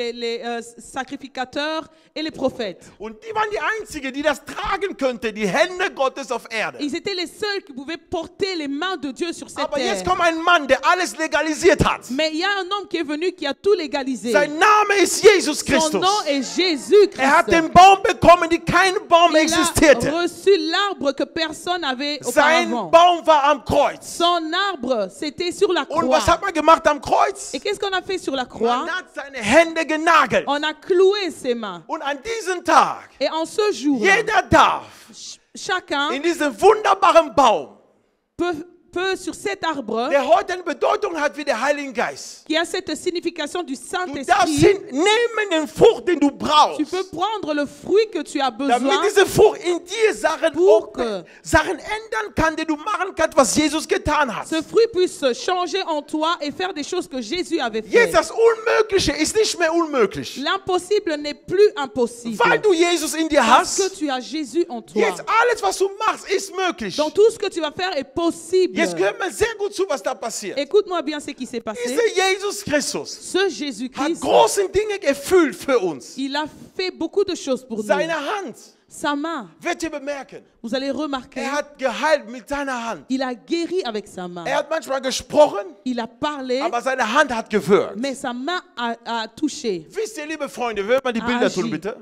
sacrificateurs et les prophètes. Und die waren die Einzigen, die das tragen könnten, die Hände Gottes auf Erde. Ils étaient les seuls qui pouvaient porter les mains de Dieu sur cette Aber terre. jetzt kommt ein Mann, der alles legalisiert hat. Mais il y a un homme qui est venu qui a tout légalisé. Sein Name ist Jesus Son Christus. nom est Jésus-Christ. Er hat den Baum bekommen, die kein Baum Il existierte. a reçu l'arbre que personne n'avait Sein auparavant. Baum war am Kreuz. Son arbre, c'était sur la Und croix. was hat man gemacht am Kreuz? Et qu'est-ce qu'on a fait sur la croix? Man hat seine Hände genagelt. On a cloué ses mains. Und an diesem Tag, Et en ce jour, jeder darf chacun in diesem wunderbaren Baum, peut sur cet arbre, der heute eine Bedeutung hat wie der Heilige Geist. qui a cette signification du Du darfst Saint-Esprit, nehmen den Frucht, den du brauchst, tu peux prendre le fruit que tu as damit besoin diese Frucht in dir Pour que- Sachen ändern kann, die du machen kannst, was Jesus getan hat. ce fruit puisse changer en toi et faire des choses que Jésus avait Jetzt fait. das Unmögliche ist nicht mehr unmöglich, L'impossible n'est plus impossible. weil du Jesus in dir Parce que hast. tu as Jésus en toi. Jetzt alles, was du machst, ist möglich. Donc tout ce que tu vas faire est possible. Jetzt hört man sehr gut zu, was da passiert. Écoute-moi bien ce qui s'est passé. Dieser Jesus Christus Ce hat Jésus-Christ, große Dinge erfüllt für uns. il a fait beaucoup de choses pour nous. Seine Hand, Sa main, wird ihr bemerken, vous allez remarquer, hat geheilt mit seiner Hand. il a guéri avec sa main. Hat manchmal gesprochen, Il a parlé, aber seine Hand hat gewirkt. mais sa main a touché. Wisst ihr, liebe Freunde, hört mal die Bilder Agi. tun, bitte.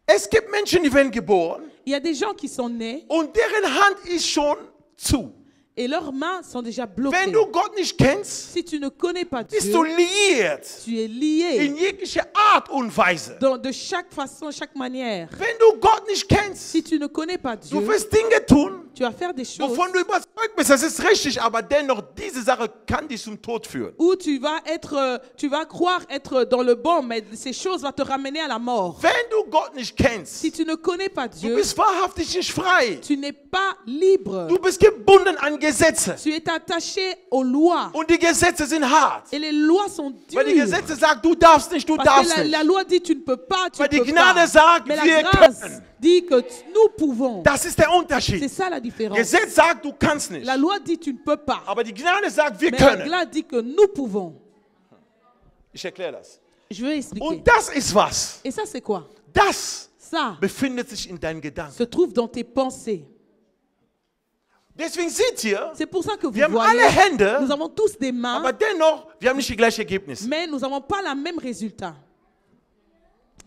Es gibt Menschen, die werden geboren Il y a des gens qui sont nés und deren Hand ist schon zu. et leurs mains sont déjà Wenn bloquées. du Gott nicht kennst, Si tu ne connais pas bist du Dieu, liiert tu es lié in jeglicher Art und Weise. de chaque façon, chaque manière. Wenn du Gott nicht kennst, Si tu ne connais pas du Dieu, wirst Dinge tun, tu vas faire des choses wovon du überzeugt bist, das ist richtig, aber dennoch, diese Sache kann dich zum Tod führen. où tu vas croire être dans le bon, mais ces choses vont te ramener à la mort. Wenn du Gott nicht kennst, Si tu ne connais pas du Dieu, bist wahrhaftig nicht frei. tu n'es pas libre. Du bist gebunden an Gesetze. Tu es attaché aux lois. Und die Gesetze sind hart. Et les lois sont Weil die dures. Gesetze sagen, du darfst nicht, du Parce que darfst la nicht. loi dit tu ne peux pas, tu Weil ne die peux Gnade pas. sagt, Mais wir la grâce können. dit que nous pouvons. Das ist der C'est Unterschied. ça la différence. Gesetz sagt, du kannst nicht. La loi dit tu ne peux pas. Aber die Gnade sagt, wir Mais la können. grâce dit que nous pouvons. Ich erkläre das. Je vais expliquer. Und das ist was. Et ça, c'est quoi? Das Ça befindet sich in deinen Gedanken. se trouve dans tes pensées. Deswegen seht ihr, C'est pour ça que vous wir haben voyez, alle Hände, nous avons tous des mains, aber dennoch, wir haben nicht die gleichen Ergebnisse. mais nous n'avons pas le même résultat.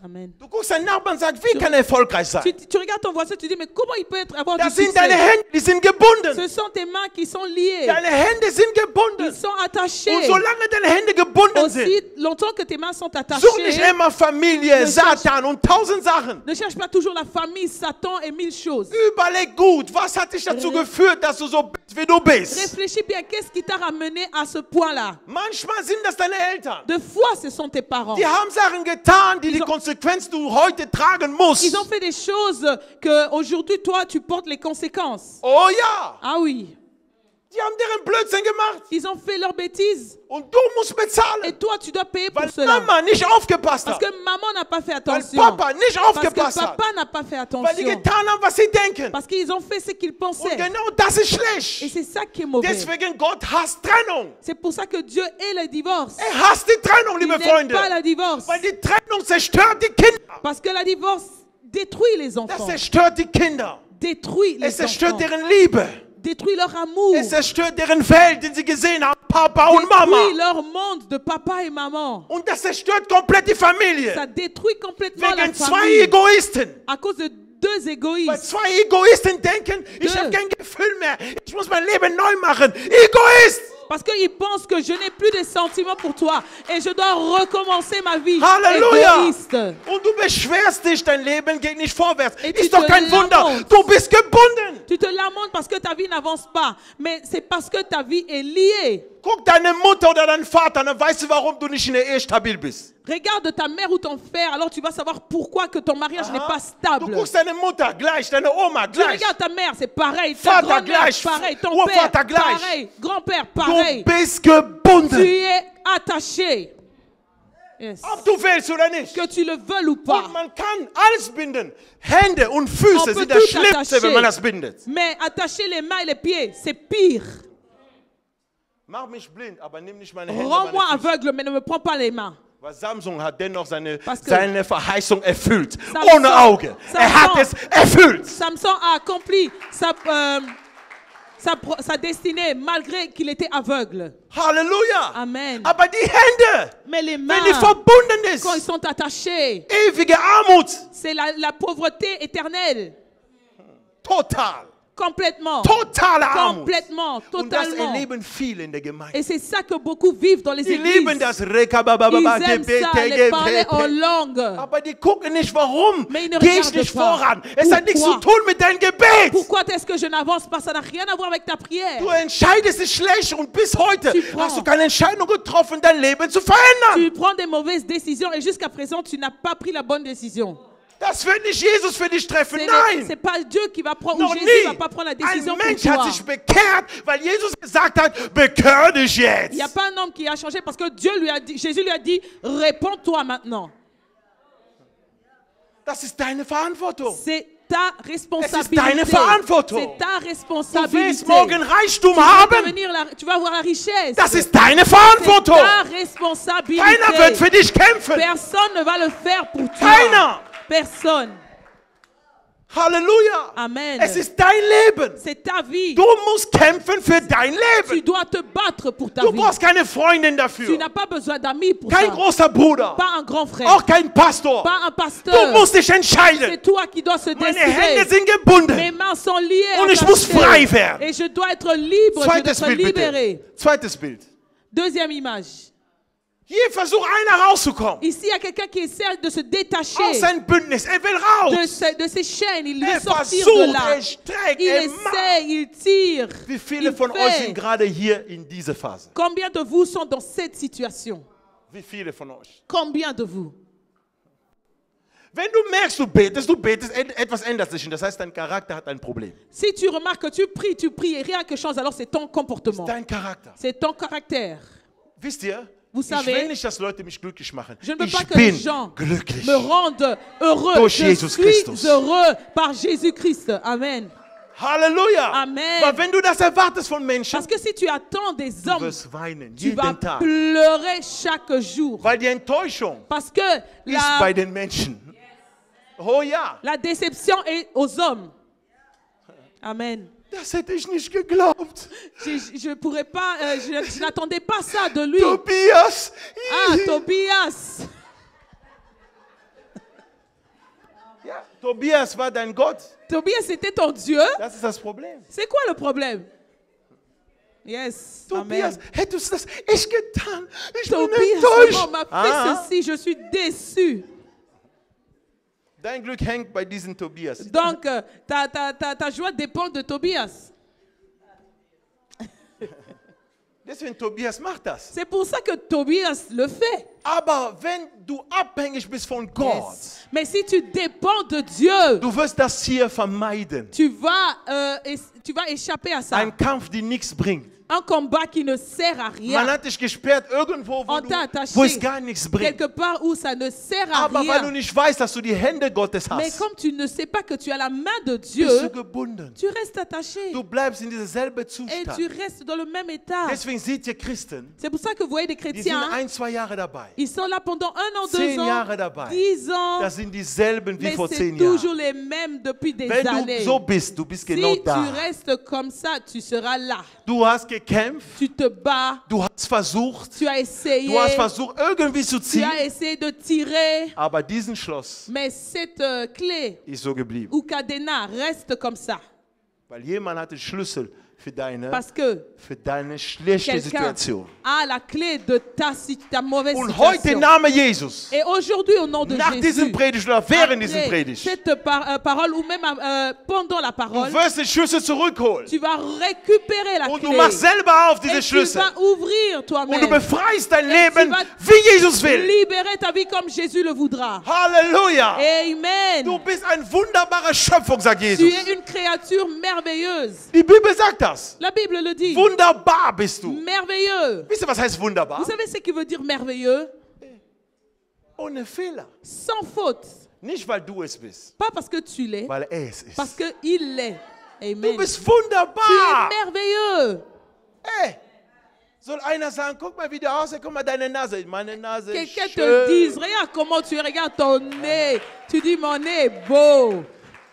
Amen. Du guckst deinen Nachbarn und sagst, wie kann er erfolgreich sein? Tu regardes ton voisin, tu dis, mais comment il peut avoir du Das sind deine succès? Hände, die sind gebunden. Ce sont tes mains qui sont liées. Deine Hände sind Ils gebunden. sont attachés. Und solange deine Hände gebunden sind, Aussi longtemps que tes mains sont such nicht attachées, immer Familie, Ne Satan und 1000 Sachen. ne cherche pas toujours la famille, Satan et mille choses. Überleg gut, was hat dich dazu geführt, dass du so bist, wie du bist? Réfléchis bien, qu'est-ce qui t'a ramené à ce point-là? Manchmal sind das deine Eltern. De fois, ce sont tes parents. Die haben Sachen getan, die Ils die ont- Konsequenz du heute tragen musst. Ils ont fait des choses que aujourd'hui, toi, tu portes les conséquences. Oh ja, Ah oui, die haben deren Blödsinn gemacht. ils ont fait leurs bêtises Und du musst et bezahlen, toi, tu dois payer pour weil cela. Mama nicht aufgepasst Parce hat. que maman n'a pas fait Weil attention. Papa nicht Parce que aufgepasst hat. papa n'a pas fait Weil die attention. getan haben, was sie denken. Parce qu'ils ont fait ce qu'ils Und pensaient. genau das ist Et schlecht. c'est ça qui est mauvais. Deswegen Gott hasst Trennung. C'est pour ça que Dieu est le divorce. Er hasst die Trennung, Il liebe n'aime Freunde. pas le divorce. Weil die Trennung zerstört die Kinder. Parce que le divorce détruit les Das enfants. zerstört die Kinder. Détruit les Es zerstört enfants. deren Liebe. Détruit leur amour. Es zerstört deren Welt, die sie gesehen haben, Papa und Mama. Détruit leur monde de papa et maman. Und das zerstört komplett die Familie. Ça détruit complètement la Wegen zwei famille. Egoisten. À cause de deux Weil égoïstes. zwei Egoisten denken, ich Deux. habe kein Gefühl mehr. Ich muss mein Leben neu machen. Egoist! Parce qu'ils pensent que je n'ai plus de sentiments pour toi et je dois recommencer ma vie Halleluja! égoïste. Und du beschwerst dich, dein Leben geht nicht vorwärts. Et tu Ist doch te kein Wunder. lamentes. Du bist gebunden. Tu te lamentes parce que ta vie n'avance pas, mais c'est parce que ta vie est liée. Guck deine Mutter oder deinen Vater, dann weißt du, warum du nicht in der Ehe stabil bist. Regarde ta mère ou ton père, alors tu vas savoir pourquoi que ton mariage n'est pas Du stable. guckst deine Mutter gleich, deine Oma Tu gleich. regardes ta mère, c'est pareil. Ta Vater grand-mère, gleich. pareil. Ton Urvater père, gleich. pareil. Grand-père, Du pareil. bist Tu gebunden. es attaché. Yes. Ob du willst oder nicht. Que tu le veuilles ou pas. Und man kann alles binden. Hände und Füße On peut sind das tout Schlimmste, attacher. wenn man das bindet. Mais attacher les mains et les pieds, c'est pire. Mach mich blind, aber nimm nicht meine Hände. Rends-moi Meine Füße. aveugle, mais ne me prends pas les mains. Weil Samson hat dennoch seine Parce que Verheißung erfüllt. Samson- Ohne Auge. Er hat es erfüllt. Samson a accompli sa destinée malgré qu'il était aveugle. Halleluja. Amen. Aber die Hände, Mais les mains, wenn die verbunden ist, quand ils sont attachés, ewige Armut. c'est la pauvreté éternelle. Total. Complètement. Totale Armut. Complètement. Und das Totalement. erleben viele in der Gemeinde. Et c'est ça que beaucoup vivent dans les Die lieben églises. das Rekabababa, Ils aiment ça, les parler en langue. Aber die gucken nicht, warum Mais ils ne gehe ich regardent nicht pas. voran. Es hat nichts zu Pourquoi? tun mit deinem Gebet. Pourquoi est-ce que je n'avance pas? Ça n'a rien à voir avec ta prière. Du entscheidest dich schlecht und bis heute Tu prends. hast du keine Entscheidung getroffen, dein Leben zu verändern. Tu prends des mauvaises décisions et jusqu'à présent, tu n'as pas pris la bonne décision. Das wird nicht Jesus für dich treffen. C'est Nein. pas Dieu qui va prendre, ou Noch Jésus nie. ne va pas prendre la Ein décision pour Mensch hat toi. sich bekehrt, weil Jesus gesagt hat, bekehr dich jetzt. Il n'y a pas un homme qui a changé parce que Dieu lui a dit, Jésus lui a dit, réponds-toi maintenant. Das ist deine Verantwortung. C'est ta responsabilité. deine Verantwortung. C'est ta Du responsabilité. willst morgen Reichtum Tu vas haben. devenir tu vas avoir la richesse. Das ist deine C'est Verantwortung. ta responsabilité. Keiner wird für dich kämpfen. Personne ne va le faire pour toi. Keiner. Personne. Halleluja. Amen. Es ist dein Leben. C'est ta vie. Du musst kämpfen für dein Tu Leben. dois te battre pour ta Du vie. brauchst keine Freundin Tu dafür. n'as pas besoin d'amis pour Kein ça. großer Bruder. Pas un grand frère. Auch kein Pastor. Pas un Du pasteur. musst dich entscheiden. C'est toi qui dois se Meine Hände décider. sind gebunden. Mes mains sont liées. Und ich muss attachées. frei werden. Et je dois être libre. Je dois Zweites être Bild libéré. bitte. Zweites Bild. Deuxième image. Hier versucht einer rauszukommen. Ici, il y a quelqu'un qui essaie de se détacher Aus sein Bündnis. Er will de, raus. de ses chaînes. Il veut Er sortir de versucht, là. er streckt, Il er macht. essaie, il tire. Wie viele il von euch fait. sind gerade hier in dieser Phase? Combien de vous sont dans cette situation? Wie viele von euch? Combien de vous? Wenn du merkst, du betest, etwas ändert sich. Und das heißt, dein Charakter hat ein Problem. Si tu remarques que tu pries et rien que change, alors c'est ton comportement. Dein Charakter. C'est ton caractère. Wisst ihr, Vous ich savez, will nicht, dass Leute mich glücklich machen. Je ne veux Ich pas que les bin gens glücklich. me rendent heureux. Durch Je Jesus suis Christus. heureux par Jésus-Christ. Amen. Halleluja. Amen. Weil wenn du das erwartest von Menschen, Parce que si tu attends des du hommes, wirst weinen, tu vas jeden Tag. pleurer chaque jour. Weil die Enttäuschung Parce que ist bei den Menschen. Oh ja, la déception est aux hommes. Amen. das hätte ich nicht geglaubt. Je pourrais pas, je n'attendais pas ça de lui. Tobias. Ah, Tobias. Ja, Tobias war dein Gott. Tobias, c'était ton Dieu. Das ist das Problem. C'est quoi le problème? Yes. Tobias, Amen. hättest du das echt getan? Ich bin Tobias, enttäuscht. on m'a fait ceci, je suis déçu. Dein Glück hängt bei diesem Tobias. Donc, ta joie dépend de Tobias. Deswegen Tobias macht das. C'est pour ça que Tobias le fait. Aber wenn du abhängig bist von Gott, Yes. Mais si tu dépends de Dieu, du wirst das hier vermeiden. tu vas échapper à ça. Ein Kampf, der nichts bringt. Un combat qui ne sert à Man rien. hat dich gesperrt irgendwo, On t'a attaché wo es gar nichts bringt. quelque part où ça ne sert à Aber weil du rien. nicht weißt, dass du die Hände Gottes Mais hast, comme tu ne sais pas que tu as la main de bist Dieu, du gebunden. tu restes attaché. Du bleibst in diesem selben Et Zustand. tu restes dans le même état. Deswegen seht ihr Christen, C'est pour ça que vous voyez des die sind chrétiens, 1-2 Jahre dabei. ils sont là pendant 1 an, 2 10 ans, Jahre dabei. 10 ans, Das sind dieselben wie mais vor c'est 10 toujours Jahren. les mêmes depuis des Wenn du années. so bist, du bist genau Si tu da. restes comme ça, tu seras là. Du hast gekämpft, Tu te bats, du hast versucht, tu as essayé, du hast versucht irgendwie zu tu ziehen, as essayé de tirer, aber diesen Schloss mais cette clé ist so geblieben. ou cadenas reste comme ça. Weil jemand hat den Schlüssel Parce que für deine schlechte quelqu'un Situation. a la clé de ta mauvaise Und heute im situation. Namen Jesus, Et aujourd'hui, au nom de nach diesem Jésus, Predigt oder während diesem après Predigt, cette parole ou même pendant la du parole, wirst den Schlüssel zurückholen. tu vas récupérer la Und du clé machst selber auf diese et tu Schlüssel. vas ouvrir Und du toi-même, befreist dein Et tu Leben, vas wie Jesus will. libérer ta vie comme Jésus le voudra. Halleluja. Amen. Du bist eine wunderbare Schöpfung, sagt Tu Jesus. es une créature merveilleuse. Die Bibel sagt das. La Bible le dit. Wunderbar bist du. Merveilleux. Wisst ihr, was heißt wunderbar? Vous savez ce qui veut dire merveilleux? Ohne Fehler. Sans faute. Nicht, weil du es bist, Pas parce que tu l'es, weil er es ist. parce qu'il l'est. Du Amen. bist Tu wunderbar. es merveilleux. Ey, soll einer sagen, guck mal, wie du aussiehst, guck mal deine Nase. Meine Nase ist Quelqu'un te schön. dise, regarde comment tu es, regarde ton nez. Tu dis, mon nez est beau.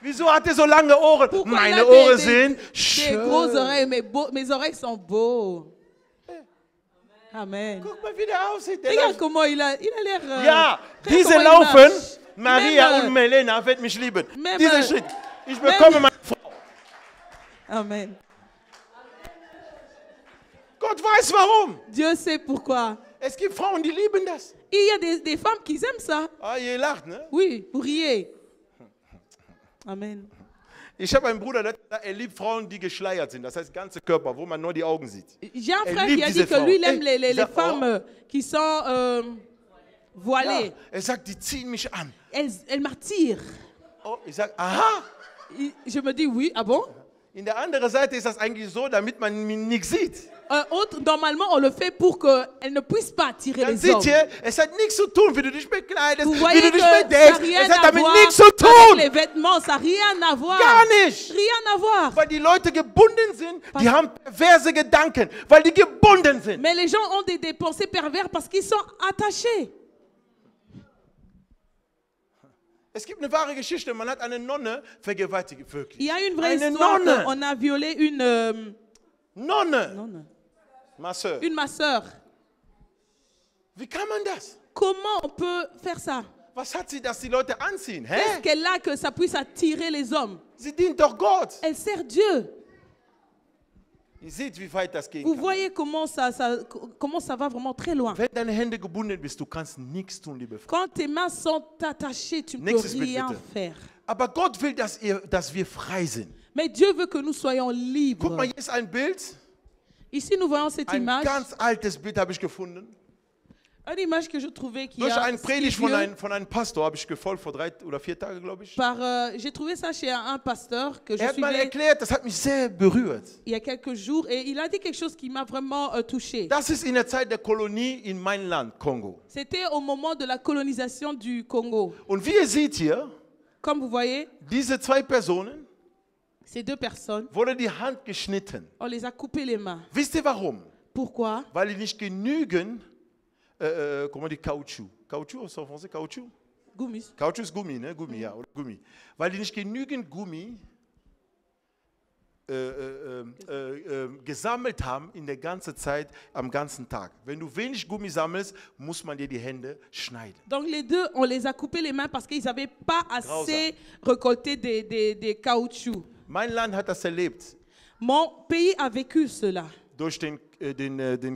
Wieso hat er so lange Ohren? Pourquoi il Meine a Ohren des sind grosses schön. oreilles, mes oreilles sont beaux. Amen. Guck mal, wie der aussieht. Der Regarde läuft. comment il a l'air. Ja, regarde diese comment il laufen. marche. Maria Même, und Melena wird mich lieben. même, Dieser Schritt. Ich bekomme meine Frau. Amen. Gott weiß warum. Dieu sait pourquoi. Es gibt Frauen, die lieben das. Il y a des femmes qui aiment ça. Ah, ihr lacht, ne? Oui, vous riez. Amen. Ich habe einen Bruder, der er liebt Frauen, die geschleiert sind. Das heißt, ganze Körper, wo man nur die Augen sieht. J'ai un Elle frère livre qui a diese dit que Frau. lui, il aime Eh, les ça- femmes qui sont voilées. Ja, er sagt, die ziehen mich an. Elles m'attirent. Oh, ich sage, aha. Je me dis oui, ah bon? In der anderen Seite ist das eigentlich so, damit man mich nicht sieht. Normalement, on le fait pour qu'elles ne puissent pas attirer Dann les hommes. seht ihr, es hat nichts zu tun, wie du dich bekleidest, Vous wie voyez du que dich ça n'a bedeckst. rien Es hat à damit voir nichts zu avec tun. les vêtements, ça n'a rien à voir. Gar nicht. Rien à voir. Weil die Leute gebunden sind, die haben perverse Gedanken, weil die gebunden sind. Mais les gens ont des pensées perverses parce qu'ils sont attachés. Es gibt eine wahre Geschichte, man hat eine Nonne vergewaltigt, Il wirklich. y a une vraie Eine histoire. Nonne. On a violé une Nonne, ma soeur. une masseur. Wie kann man das? Comment on peut faire ça? Was hat sie, dass die Leute anziehen? Qu'est-ce Hä? qu'elle a que ça puisse attirer les hommes? Sie dient doch Gott. Elle sert Dieu. Ihr seht, wie weit das gehen Vous kann. voyez comment ça va vraiment très loin. Wenn deine Hände gebunden bist, du kannst nichts tun, liebe Frau. Quand tes mains sont attachées, tu ne peux Nächstes Bild, rien bitte. faire. Aber Gott will, dass wir frei sind. Mais Dieu veut que nous soyons Guck libres. mal, hier ist ein Bild. Ici, nous voyons cette Ein image. ganz altes Bild habe ich gefunden. Une image que je trouvais qui Durch a einen qui est Predigt vieux. von einem Pastor habe ich gefolgt vor 3 oder 4 Tagen, glaube ich. J'ai trouvé ça chez un pasteur que je Er hat mal suivais erklärt, das hat mich sehr berührt. il y a quelques jours et il a dit quelque chose qui m'a vraiment touchée. Das ist in der Zeit der Kolonie in mein Land, Kongo. C'était au moment de la colonisation du Congo. Und wie ihr seht hier, Comme vous voyez, diese 2 Personen ces deux personnes, wurde die Hand geschnitten. on les a coupé les mains. Wisst ihr warum? Pourquoi? Weil die nicht genügend, comment on dit, Kautschuk. Kautschuk, ist das en français, Kautschuk? Gummis. Kautschuk ist Gummi, ne? Gummi, ja, oder Gummi. Weil die nicht genügend Gummi gesammelt haben in der ganzen Zeit, am ganzen Tag. Wenn du wenig Gummi sammelst, muss man dir die Hände schneiden. Donc les deux, on les a coupé les mains parce qu'ils n'avaient pas assez récolté des caoutchoucs. Mein Land hat das erlebt Mon pays a vécu cela durch den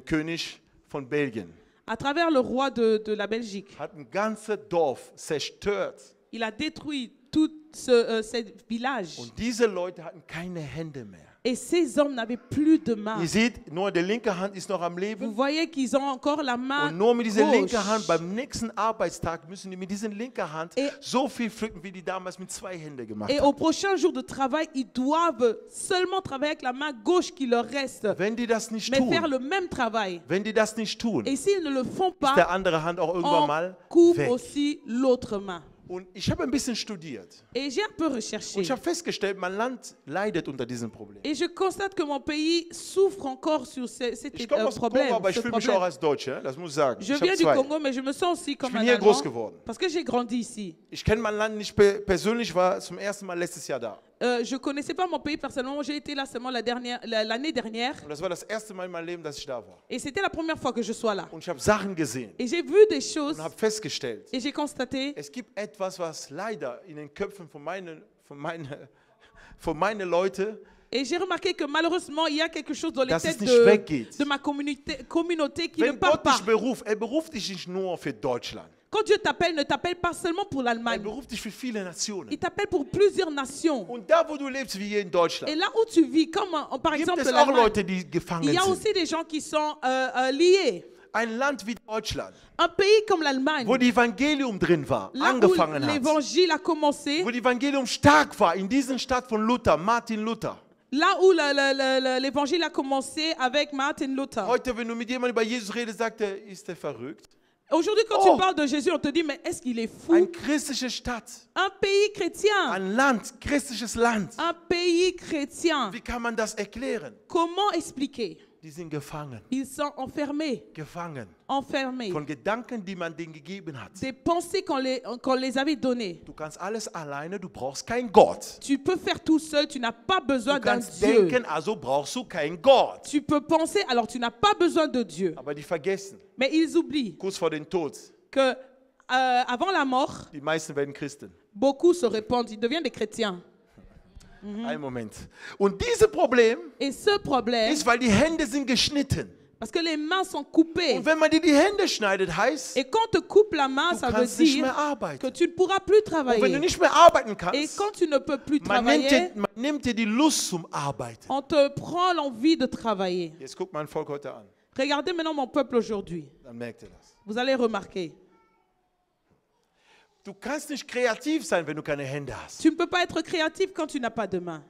König von Belgien. à travers le roi de la Belgique. Hat ein ganzes Dorf zerstört. Il a détruit tout ce village. Und diese Leute hatten keine Hände mehr. Et ces hommes n'avaient plus de main. Ihr seht, nur die linke Hand ist noch am Vous Leben. voyez qu'ils ont encore la main Und nur mit dieser gauche. linken Hand, beim nächsten Arbeitstag, müssen die mit dieser linken Hand Et- so viel pflücken, wie die damals mit 2 Händen gemacht Et haben. au prochain jour de travail, ils doivent seulement travailler avec la main gauche qui leur reste, Wenn die das nicht mais faire tun, le même travail. wenn die das nicht tun, Et s'ils ne le font ist der pas, andere Hand auch irgendwann on mal coupe weg. aussi l'autre main. Und ich habe ein bisschen studiert. Et j'ai un peu Und recherché. ich habe festgestellt, mein Land leidet unter diesem Problem. Et je constate que mon pays souffre encore sur cet Ich komme aus dem problème. Kongo, aber ich ce fühle mich auch problème. als Deutscher, das muss ich sagen. Je Ich viens habe du 2. Congo, mais je me sens aussi comme bin un hier groß Allemand geworden. parce que j'ai grandi ici. Ich kenne mein Land nicht persönlich, war zum ersten Mal letztes Jahr da. Je ne connaissais pas mon pays personnellement. J'ai été là seulement l'année dernière. Und das war das erste Mal in meinem Leben, dass ich da war. Et c'était la première fois que je sois là. Und ich habe Sachen gesehen Et j'ai vu des choses und habe festgestellt, et j'ai constaté es gibt etwas, was leider in den Köpfen von meinen Leuten Et j'ai remarqué que malheureusement, il y a quelque chose dans les dass es têtes nicht weggeht. de ma communauté qui ne Wenn part Gott pas. dich beruft, er beruft dich nicht nur für Deutschland. Quand Dieu t'appelle, ne t'appelle pas seulement pour Er l'Allemagne. beruft dich für viele Nationen. Il t'appelle pour plusieurs nations. Und da, wo du lebst, wie hier in Deutschland, Et là où tu vis, comme par gibt exemple es auch l'Allemagne, Leute, die il gefangen y a sind. aussi des gens qui sont liés. Ein Land wie Deutschland, Un pays comme l'Allemagne, wo die Evangelium drin war, là où angefangen hat, l'évangile a commencé, wo die Evangelium stark war, in dieser Stadt von Luther, Martin Luther. là où l'évangile a commencé avec Martin Luther. Heute, wenn du mit jemandem über Jesus redest, sagt er, ist er verrückt? Aujourd'hui, quand Oh. tu parles de Jésus, on te dit, mais est-ce qu'il est fou? Eine christliche Stadt, Un pays chrétien. ein Land, christliches Land. Un pays chrétien. Wie kann man das erklären? Comment expliquer? Die sind gefangen, Ils sont enfermés. gefangen Enfermés. von Gedanken, die man denen gegeben hat. Des pensées qu'on les avait données. Du kannst alles alleine, du brauchst keinen Gott. Tu peux faire tout seul, tu n'as pas besoin Du d'un kannst Dieu. denken, also brauchst du keinen Gott. Tu peux penser, alors tu n'as pas besoin de Dieu. Aber die vergessen, Mais ils oublient kurz vor dem Tod, que avant la mort, die meisten werden Christen. beaucoup se répandent, ils deviennent des chrétiens. Einen Moment. Und dieses Problem Et ce problème, ist, weil die Hände sind geschnitten. parce que les mains sont coupées. Und wenn man dir die Hände schneidet, heißt, Et quand on te coupe la main, du ça veut kannst nicht dire mehr que arbeiten. tu ne pourras plus Und wenn du travailler. nicht mehr arbeiten Et kannst, quand tu ne peux plus man nimmt, travailler, dir, man nimmt dir die Lust zum Arbeiten. on te prend l'envie de travailler. Jetzt guck mein Volk heute an, Regardez maintenant mon peuple aujourd'hui. dann merkt ihr das. Vous allez remarquer. Du kannst nicht kreativ sein, wenn du keine Hände hast. Tu ne peux pas être créatif quand tu n'as pas de main.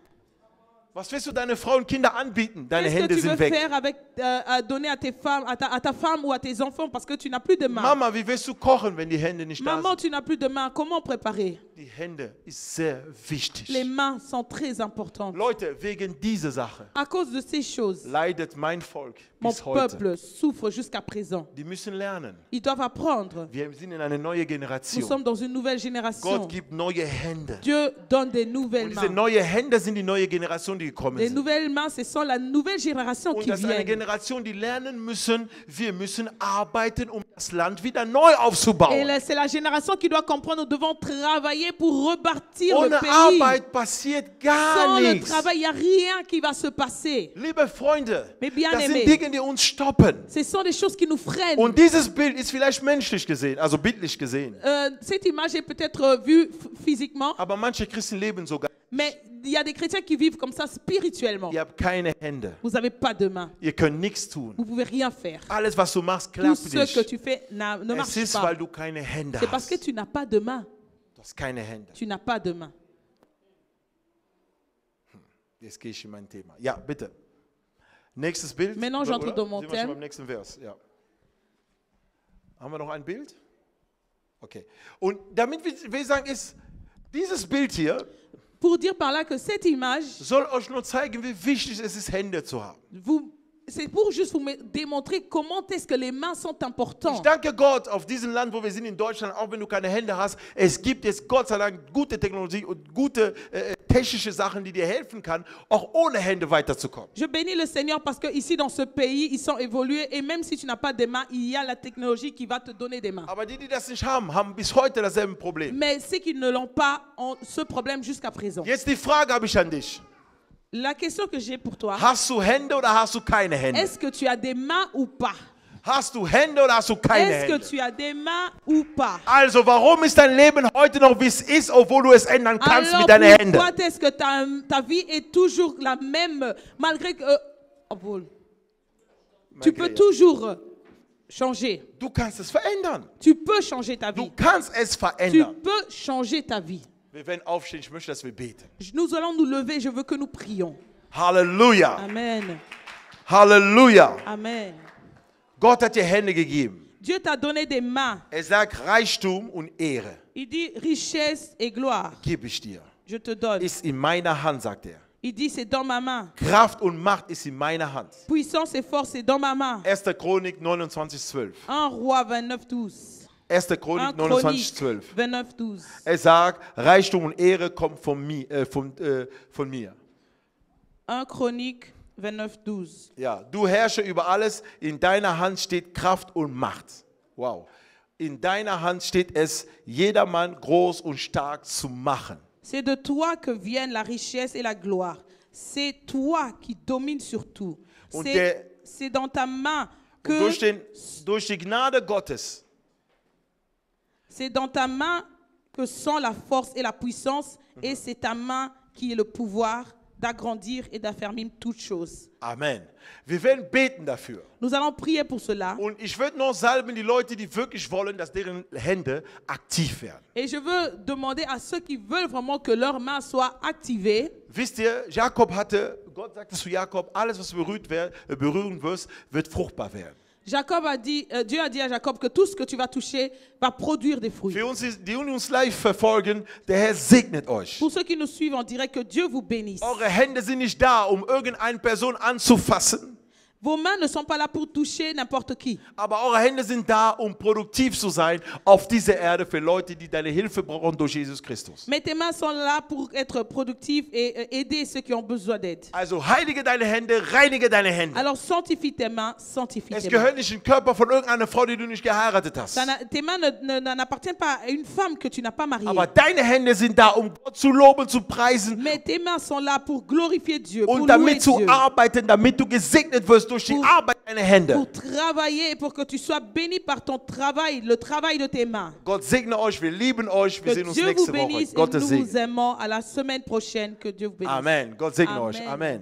Was willst du deine Frau und Kinder anbieten? Deine Qu'est-ce que Hände tu veux sind weg. faire avec, à donner à tes femmes, à ta femme ou à tes enfants parce que tu n'as plus de main? Mama, wie willst du kochen, wenn die Hände nicht da Maman, sind? tu n'as plus de main. Comment préparer? Die Hände ist sehr wichtig. Les mains sont très importantes. Leute, wegen dieser Sache À cause de ces choses, leidet mein Volk mon bis heute. peuple souffre jusqu'à présent. Die müssen lernen. Ils doivent apprendre. Wir sind in einer neuen Nous Generation. sommes dans une nouvelle génération. Gott gibt neue Hände. Dieu donne des Und nouvelles diese mains. neuen Hände sind die neue Generation, die gekommen Les sind. nouvelles mains, ce sont la nouvelle génération Und qui das ist eine vient. Generation, die lernen müssen, wir müssen arbeiten, um das Land wieder neu aufzubauen. Et c'est la génération qui doit comprendre, nous devons travailler pour rebâtir Ohne le pays. Arbeit passiert gar Sans le nichts. travail, il n'y a rien qui va se passer. Liebe Freunde, Mais bien das aimé. sind Dinge, die uns stoppen. Ce sont des choses qui nous freinent. Und dieses Bild ist vielleicht menschlich gesehen, also bildlich gesehen. Cette image est peut-être vue physiquement, Aber manche Christen leben sogar. mais il y a des chrétiens qui vivent comme ça spirituellement. Ihr habt keine Hände. Vous n'avez pas de main. Ihr könnt nichts tun. Vous ne pouvez rien faire. Alles, was du machst, Tout klappt ce que nicht. tu fais ne Es marche ist, pas. weil du keine Hände C'est parce que hast. tu n'as pas de main. Du hast keine Hände. Tu n'as pas de main. Jetzt gehe ich in mein Thema. Ja, bitte. Nächstes Bild. Maintenant, j'entre Oder? dans mon Sind wir schon thème. beim nächsten Vers? Ja. Haben wir noch ein Bild? Okay. Und damit wir sagen, ist dieses Bild hier Pour dire par là que cette image, soll euch nur zeigen, wie wichtig es ist, Hände zu haben. c'est pour juste vous démontrer comment est-ce que les mains sont Ich importantes. danke Gott auf diesem Land, wo wir sind in Deutschland, auch wenn du keine Hände hast. Es gibt jetzt Gott sei Dank gute Technologie und gute technische Sachen, die dir helfen kann, auch ohne Hände weiterzukommen. Je bénis le Seigneur parce que ici dans ce pays, ils sont évolués et même si tu n'as pas de mains, il y a la technologie qui va te donner des mains. Aber die, die das nicht haben, haben bis heute dasselbe Problem. Mais ceux qui ne l'ont pas ont ce problème jusqu'à présent. Jetzt die Frage habe ich an dich. La question que j'ai pour toi, Hast du Hände oder hast du keine Hände? est-ce que tu as des mains ou pas? Hast du Hände oder hast du keine Est-ce que Hände? tu as des mains ou pas? Also, warum ist dein Leben heute noch, wie es ist, obwohl du es ändern kannst Alors mit deinen Händen? pourquoi est-ce que ta vie est toujours la même malgré que tu peux toujours changer? Du kannst es verändern. Tu peux changer ta Du vie. kannst es Tu verändern. peux changer ta vie. Wir werden aufstehen, ich möchte, dass wir beten. Nous allons nous lever, je veux que nous prions. Halleluja. Amen. Halleluja. Amen. Gott hat dir Hände gegeben. Dieu t'a donné des mains. Er sagt, Reichtum und Ehre Il dit richesse et gloire. gebe ich dir. Je te donne. Ist in meiner Hand, sagt er. Il dit c'est dans ma main. Kraft und Macht ist in meiner Hand. Puissance et force c'est dans ma main. 1. Chronik 29,12. 1 Roi 29, 12. 1. 1 Chronik Chronique 29,12. 29, 12. Er sagt, Reichtum und Ehre kommt von mir. 1 Chronique 29, 12. Ja, du Herrscher über alles, in deiner Hand steht Kraft und Macht. Wow. In deiner Hand steht es, jedermann groß und stark zu machen. C'est de toi que viennent la richesse et la gloire. c'est toi qui domines sur tout. Und C'est dans ta main Und que durch die Gnade Gottes c'est dans ta main que sont la force et la puissance, et c'est ta main qui est le pouvoir d'agrandir et d'affermir toutes choses. Amen. Wir werden beten dafür. Nous allons prier pour cela. Und ich würde noch salben die Leute, die wirklich wollen, dass deren Hände aktiv werden. Et je veux demander à ceux qui veulent vraiment que leurs mains soient activées. Wisst ihr, Gott sagte zu Jakob, alles was berühren wirst, wird fruchtbar werden. Dieu a dit à Jacob que tout ce que tu vas toucher va produire des fruits. Für uns, die uns live verfolgen, der Herr segnet euch. Pour ceux qui nous suivent, on dirait que Dieu vous bénisse. Eure Hände sind nicht da, um irgendeine Person anzufassen. Vos mains ne sont pas là pour toucher n'importe qui. Aber eure Hände sind da, um produktiv zu sein auf dieser Erde für Leute, die deine Hilfe brauchen durch Jesus Christus. Mais tes mains sont là pour être productives et aider ceux qui ont besoin d'aide. Also heilige deine Hände, reinige deine Hände. Alors sanctifie tes mains, sanctifie Es tes mains. gehört nicht in den Körper von irgendeiner Frau, die du nicht geheiratet hast. Tes mains n'appartiennent pas à une femme que tu n'as pas mariée. Aber deine Hände sind da, um Gott zu loben, zu preisen Mais tes mains sont là pour glorifier Dieu, pour und louer damit zu Dieu, arbeiten, damit du gesegnet wirst durch die Arbeit deiner Hände. pour travailler et pour que tu sois béni par ton travail, le travail de tes mains. Gott segne euch, wir lieben euch, wir Que sehen uns Dieu vous nächste Woche. bénisse et Gottes nous Segen. vous aimons. À la semaine prochaine, que Dieu vous bénisse. Amen. Gott segne euch. Amen. Amen.